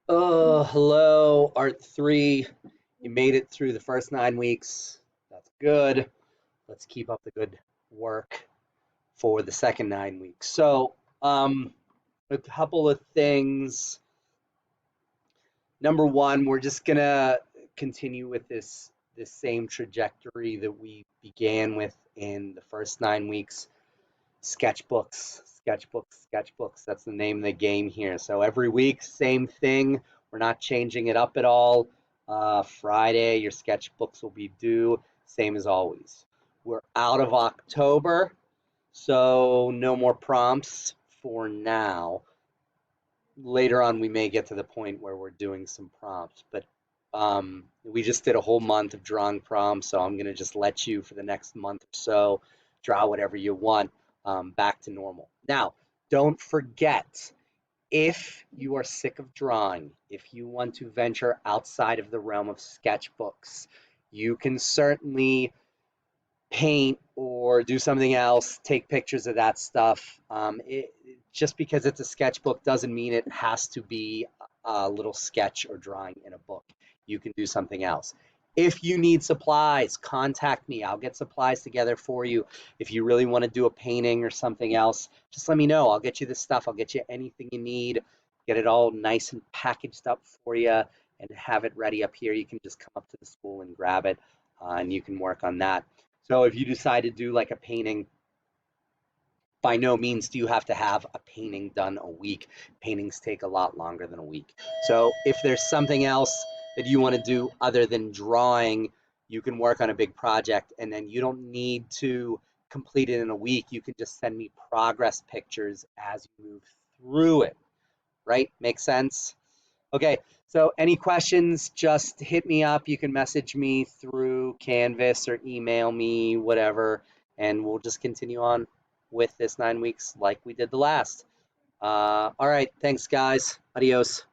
Oh, hello, Art 3. You made it through the first 9 weeks. That's good. Let's keep up the good work for the second 9 weeks. A couple of things. Number one, we're just gonna continue with this same trajectory that we began with in the first 9 weeks. Sketchbooks, sketchbooks, sketchbooks. That's the name of the game here. So every week, same thing. We're not changing it up at all. Friday, your sketchbooks will be due, same as always. We're out of October, so no more prompts for now. Later on, we may get to the point where we're doing some prompts, but we just did a whole month of drawing prompts, so I'm going to just let you for the next month or so draw whatever you want back to normal. Now, don't forget, if you are sick of drawing, if you want to venture outside of the realm of sketchbooks, you can certainly paint or do something else, take pictures of that stuff. Just because it's a sketchbook doesn't mean it has to be a little sketch or drawing in a book. You can do something else. If you need supplies, contact me. I'll get supplies together for you. If you really want to do a painting or something else, just let me know. I'll get you the stuff. I'll get you anything you need, get it all nice and packaged up for you, and have it ready up here. You can just come up to the school and grab it, and you can work on that. So if you decide to do like a painting, by no means do you have to have a painting done a week. Paintings take a lot longer than a week. So if there's something else that you want to do other than drawing, you can work on a big project and then you don't need to complete it in a week. You can just send me progress pictures as you move through it, right? Make sense? Okay, so any questions, just hit me up. You can message me through Canvas or email me, whatever, and we'll just continue on with this 9 weeks like we did the last. All right, thanks, guys. Adios.